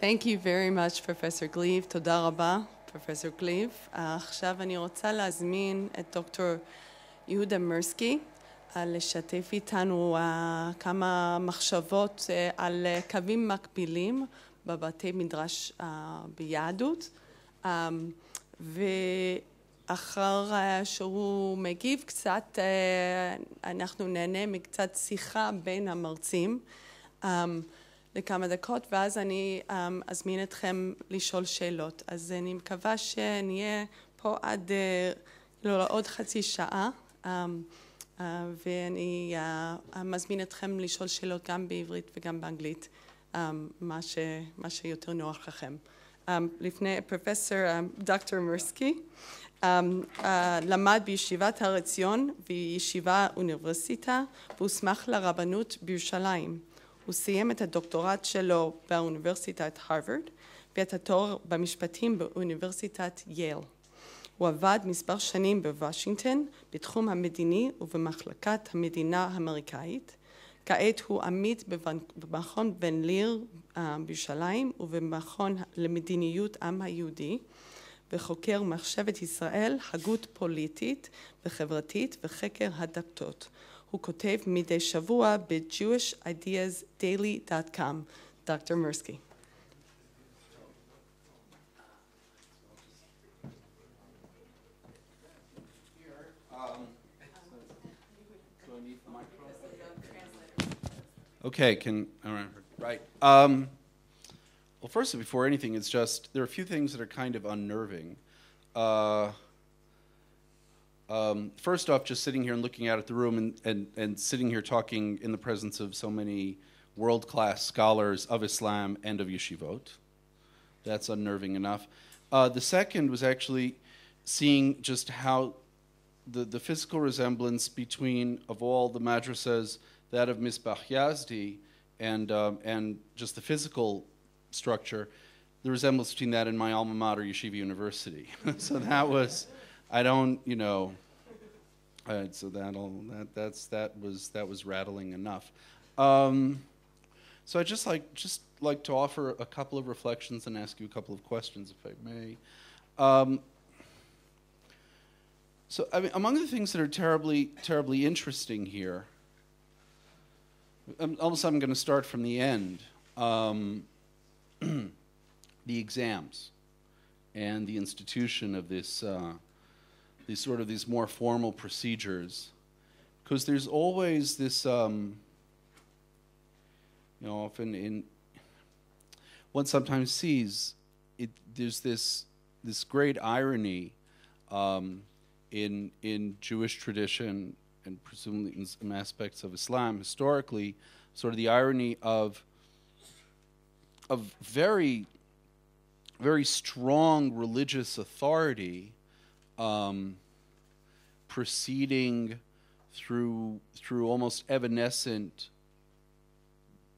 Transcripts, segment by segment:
Thank you very much, Professor גליב. תודה רבה, Professor גליב. עכשיו אני רוצה להזמין את דוקטור יהודה מירסקי לשתף איתנו כמה מחשבות על קווים מקבילים בבתי מדרש ביהדות. ואחר שהוא מגיב קצת, אנחנו נהנה מקצת שיחה בין המרצים לכמה דקות, ואז אני אזמין אתכם לשאול שאלות. אז אני מקווה שנהיה פה עד עוד חצי שעה, ואני מזמין אתכם לשאול שאלות גם בעברית וגם באנגלית, מה שיותר נוח לכם. לפני פרופסור דוקטור מירסקי, למד בישיבת הר עציון וישיבה אוניברסיטה, והוסמך לרבנות בירושלים. הוא סיים את הדוקטורט שלו באוניברסיטת הרווארד ואת התואר במשפטים באוניברסיטת יייל. הוא עבד מספר שנים בוושינגטון בתחום המדיני ובמחלקת המדינה האמריקאית. כעת הוא עמית במכון בן ליר בירושלים ובמכון למדיניות עם היהודי, וחוקר מחשבת ישראל, הגות פוליטית וחברתית וחקר הדתות. הוא כותב מדי שבוע ב-jewishideasdaily.com. דוקטור מירסקי. Okay, right. Well, first, before anything, it's just, there are a few things that are kind of unnerving. First off, just sitting here and looking out at the room and sitting here talking in the presence of so many world-class scholars of Islam and of yeshivot. That's unnerving enough. The second was actually seeing just how the physical resemblance between, of all the madrasas, that of Misbah Yazdi and just the physical structure, the resemblance between that and my alma mater, Yeshiva University. So that was, I don't, you know, so that was rattling enough. So I just like to offer a couple of reflections and ask you a couple of questions, if I may. So I mean, among the things that are terribly interesting here, almost I'm going to start from the end. The exams and the institution of these more formal procedures, because there's always this, often one sometimes sees there's this great irony in Jewish tradition and presumably in some aspects of Islam historically, sort of the irony of very, very strong religious authority proceeding through almost evanescent,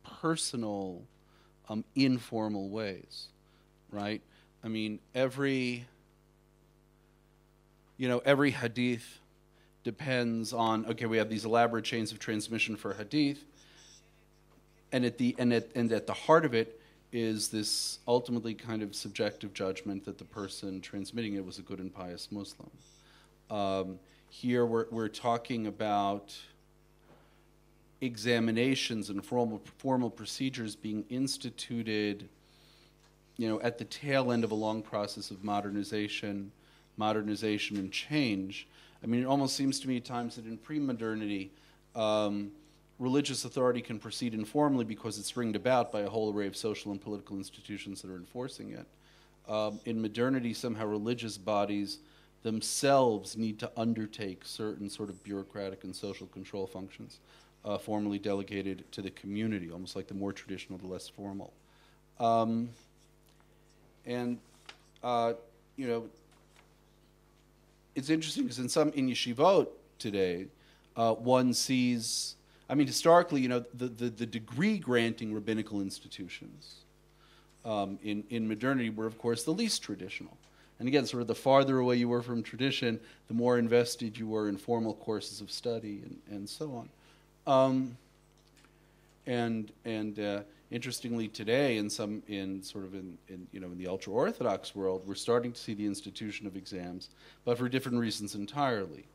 personal, informal ways, right? I mean, every hadith depends on, okay, we have these elaborate chains of transmission for hadith, and at the heart of it is this ultimately kind of subjective judgment that the person transmitting it was a good and pious Muslim. Here we're talking about examinations and formal procedures being instituted, at the tail end of a long process of modernization and change. I mean, it almost seems to me at times that in pre-modernity, religious authority can proceed informally because it's ringed about by a whole array of social and political institutions that are enforcing it. In modernity, somehow religious bodies themselves need to undertake certain sort of bureaucratic and social control functions, formally delegated to the community, almost like the more traditional, the less formal. It's interesting because in yeshivot today, one sees, I mean, historically, the degree-granting rabbinical institutions in modernity were, of course, the least traditional. And again, sort of the farther away you were from tradition, the more invested you were in formal courses of study and so on. In interestingly, today in the ultra-Orthodox world, we're starting to see the institution of exams, but for different reasons entirely.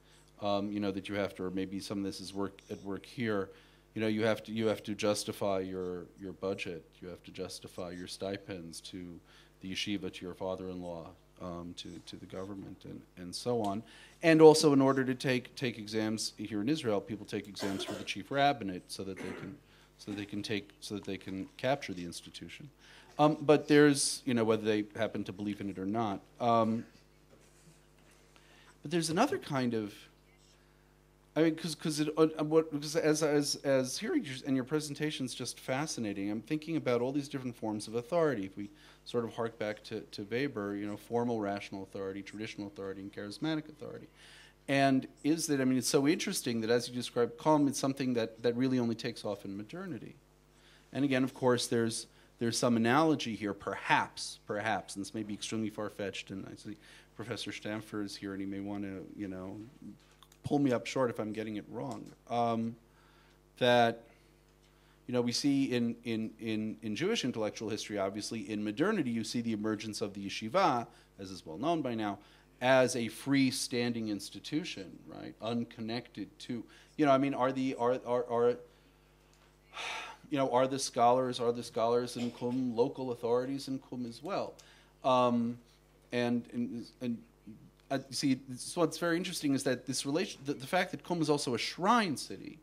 That you have to, or maybe some of this is at work here. You have to justify your budget. You have to justify your stipends to the yeshiva, to your father-in-law, to the government, and so on. And also, in order to take exams here in Israel, people take exams for the chief rabbinate so that they can capture the institution. But there's, whether they happen to believe in it or not. But there's another kind of, because as hearing and your presentation is just fascinating. I'm thinking about all these different forms of authority. If we sort of hark back to Weber, formal rational authority, traditional authority, and charismatic authority. And it's so interesting that as you described, calm is something that really only takes off in modernity. And again, of course, there's some analogy here, perhaps, and this may be extremely far-fetched, and I see Professor Stamfer is here, and he may want to, pull me up short if I'm getting it wrong. That we see in Jewish intellectual history, obviously, in modernity, you see the emergence of the yeshiva, as is well known by now, as a freestanding institution, right, unconnected to, are the scholars in Qum local authorities in Qum as well, see, so what's very interesting is that this relation, the fact that Qum is also a shrine city,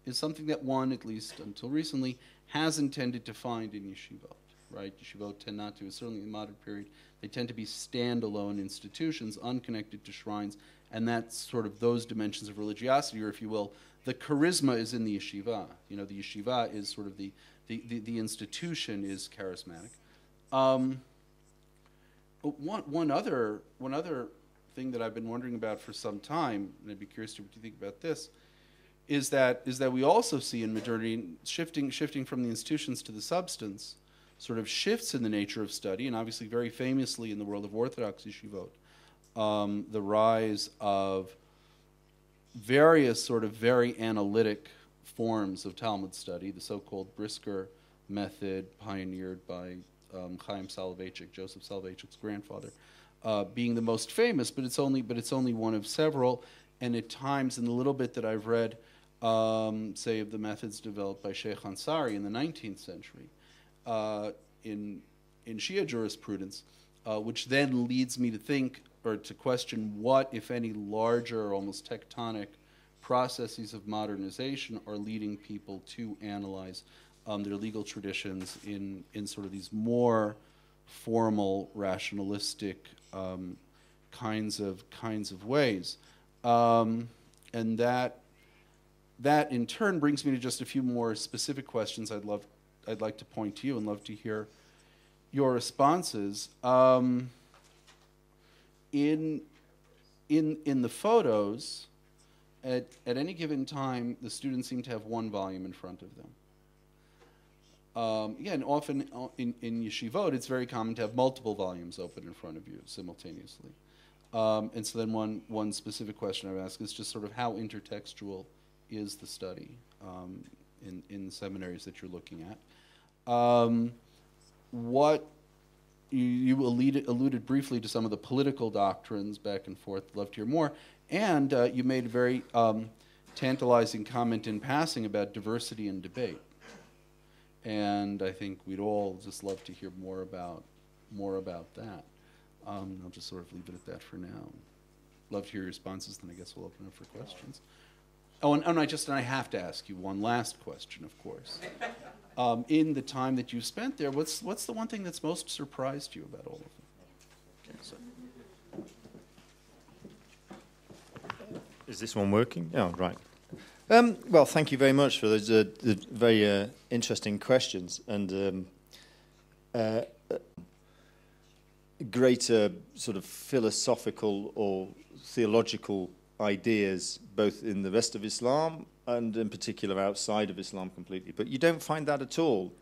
is something that one, at least until recently, hasn't tended to find in yeshivot, right? Yeshivot tend not to, certainly in the modern period, they tend to be standalone institutions, unconnected to shrines, and that's sort of those dimensions of religiosity, or if you will, the charisma is in the yeshiva. The yeshiva is sort of the institution is charismatic. One other thing that I've been wondering about for some time, and I'd be curious to what you think about this, is that we also see in modernity shifting from the institutions to the substance, sort of shifts in the nature of study, and obviously very famously in the world of Orthodox yeshivot, the rise of various sort of very analytic forms of Talmud study, the so-called Brisker method pioneered by Chaim Soloveitchik, Joseph Soloveitchik's grandfather, being the most famous, but it's only one of several. And at times, in the little bit that I've read, say of the methods developed by Sheikh Ansari in the 19th century, in Shia jurisprudence, which then leads me to think or to question what, if any, larger, almost tectonic processes of modernization are leading people to analyze their legal traditions in sort of these more formal, rationalistic kinds of ways, and that in turn brings me to just a few more specific questions. I'd like to point to you and love to hear your responses. In the photos, at any given time, the students seem to have one volume in front of them. Again, often in yeshivot, it's very common to have multiple volumes open in front of you simultaneously. And so then one specific question I would ask is just sort of how intertextual is the study in the seminaries that you're looking at? What you alluded briefly to some of the political doctrines back and forth. Love to hear more. And you made a very tantalizing comment in passing about diversity and debate. And I think we'd all just love to hear more about that. I'll just sort of leave it at that for now. Love to hear your responses, then I guess we'll open up for questions. Oh, and I have to ask you one last question, of course. In the time that you spent there, what's the one thing that's most surprised you about all of them? Okay, so. Is this one working? Oh, right. Well, thank you very much for those very interesting questions and greater sort of philosophical or theological ideas, both in the rest of Islam and in particular outside of Islam completely. But you don't find that at all.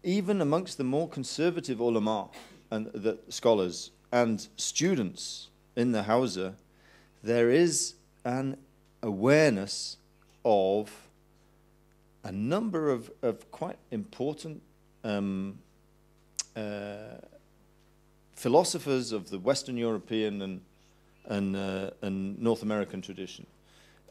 Even amongst the more conservative ulama and the scholars and students in the Hausa, there is an awareness of a number of quite important philosophers of the Western European and North American tradition.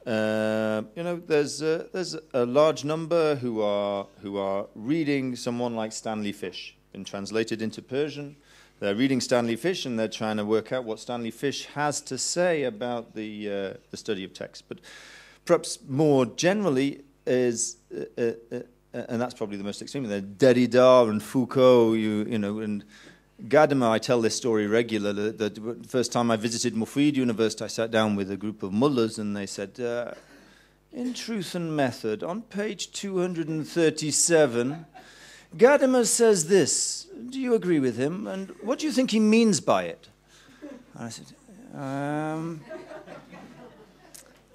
There's a large number who are reading someone like Stanley Fish, been translated into Persian. They're reading Stanley Fish and they're trying to work out what Stanley Fish has to say about the study of text. But perhaps more generally is, and that's probably the most extreme, Derrida and Foucault, and Gadamer. I tell this story regularly. The first time I visited Mufid University, I sat down with a group of mullahs and they said, in Truth and Method, on page 237, Gadamer says this. Do you agree with him? And what do you think he means by it? And I said,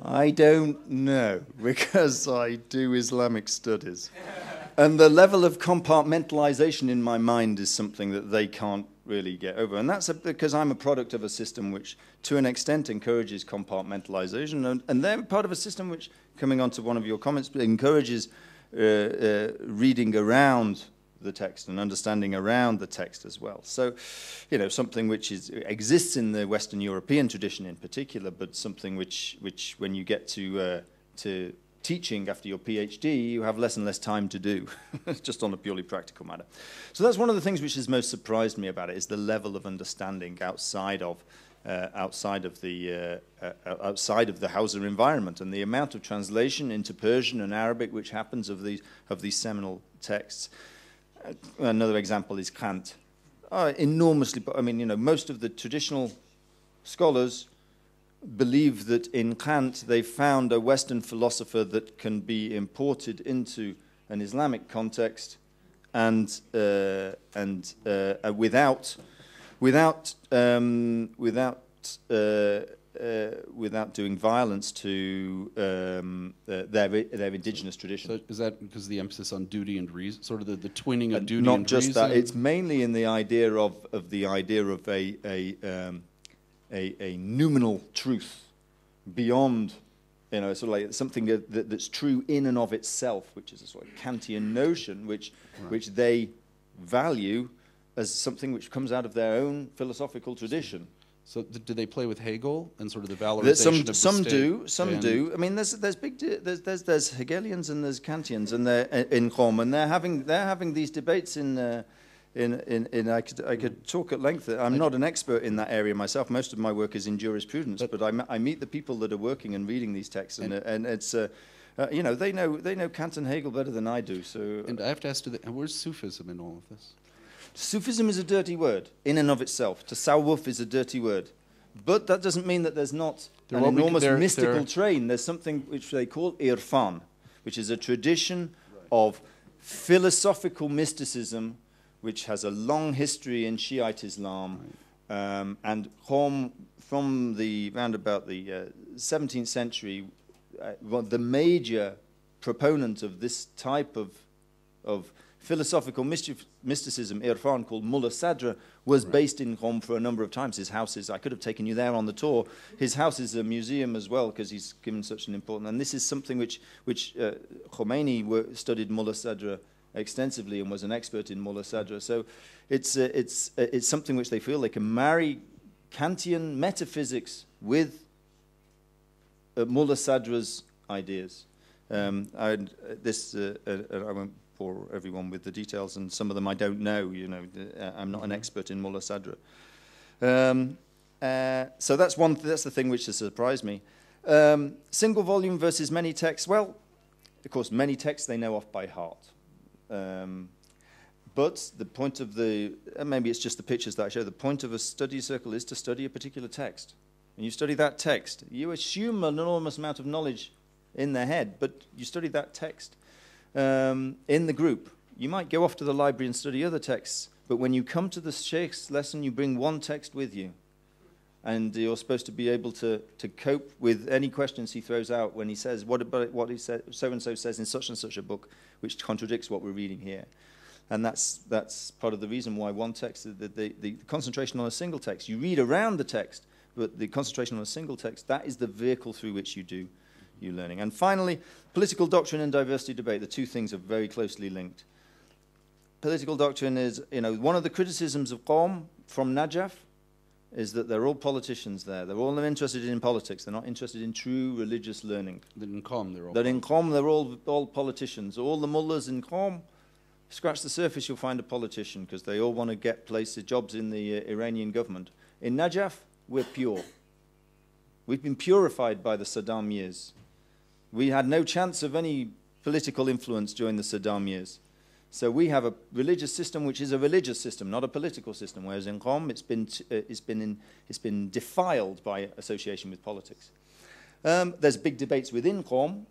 I don't know, because I do Islamic studies. And the level of compartmentalization in my mind is something that they can't really get over. And that's because I'm a product of a system which, to an extent, encourages compartmentalization. And they're part of a system which, coming on to one of your comments, encourages reading around the text and understanding around the text as well. So, something which exists in the Western European tradition in particular, but something which when you get to teaching after your PhD, you have less and less time to do, just on a purely practical matter. So that's one of the things which has most surprised me about it, is the level of understanding outside of the Hausa environment, and the amount of translation into Persian and Arabic which happens of these seminal texts. Another example is Kant. Enormously, most of the traditional scholars believe that in Kant they found a Western philosopher that can be imported into an Islamic context and without doing violence to their indigenous tradition. So is that because of the emphasis on duty and reason, sort of the twinning of duty not and just reason? That, it's mainly in the idea of a noumenal truth beyond, sort of like something that's true in and of itself, which is a sort of Kantian notion, which they value as something which comes out of their own philosophical tradition. So do they play with Hegel and sort of the valorization of the state? Some do. I mean, there's Hegelians and there's Kantians, and they're in Qom, and they're having these debates in I could talk at length. I'm not an expert in that area myself. Most of my work is in jurisprudence, but I meet the people that are working and reading these texts, and it's they know Kant and Hegel better than I do. So, and I have to ask, where's Sufism in all of this? Sufism is a dirty word in and of itself. Tasawwuf is a dirty word. But that doesn't mean that there's not an enormous mystical train. There's something which they call irfan, which is a tradition of philosophical mysticism which has a long history in Shiite Islam. And from round about the 17th century, the major proponent of this type of philosophical mysticism, irfan, called Mullah Sadra, was based in Qom for a number of times. His house is, I could have taken you there on the tour. His house is a museum as well, because he's given such an important, and this is something which Khomeini studied Mullah Sadra extensively and was an expert in Mullah Sadra. So it's something which they feel they can marry Kantian metaphysics with Mullah Sadra's ideas. I won't bore everyone with the details, and some of them I don't know. I'm not an expert in Mullah Sadra. So that's the thing which has surprised me. Single volume versus many texts. Well, of course, many texts they know off by heart. But the point of maybe it's just the pictures that I show, the point of a study circle is to study a particular text. And you study that text. You assume an enormous amount of knowledge in their head, but you study that text in the group. You might go off to the library and study other texts, but when you come to the sheikh's lesson, you bring one text with you. And you're supposed to be able to cope with any questions he throws out when he says, what about what he said, so-and-so says in such and such a book, which contradicts what we're reading here. And that's part of the reason why one text, the concentration on a single text, you read around the text, but the concentration on a single text, that is the vehicle through which you do your learning. And finally, political doctrine and diversity debate. The two things are very closely linked. political doctrine is, one of the criticisms of Qom from Najaf is that they're all politicians there. They're all interested in politics. They're not interested in true religious learning. In Qom, they're all. That in Qom, they're all politicians. All the mullahs in Qom, scratch the surface, you'll find a politician because they all want to get places, jobs in the Iranian government. In Najaf, we're pure. We've been purified by the Saddam years. We had no chance of any political influence during the Saddam years. So we have a religious system which is a religious system, not a political system, whereas in Qom it's been defiled by association with politics. There's big debates within Qom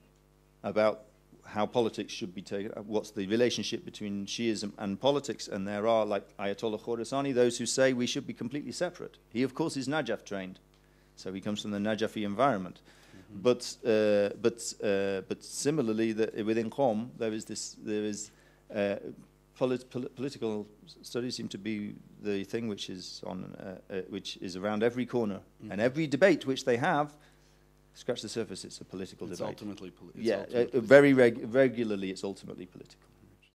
about how politics should be taken, what's the relationship between Shiism and politics, and there are, like Ayatollah Khorasani, those who say we should be completely separate. He, of course, is Najaf trained, so he comes from the Najafi environment. Mm-hmm. But similarly, within Qom, political studies seem to be the thing which is around every corner, mm-hmm. and every debate which they have. Scratch the surface, it's a political debate. Ultimately political. Yeah, very regularly it's ultimately political.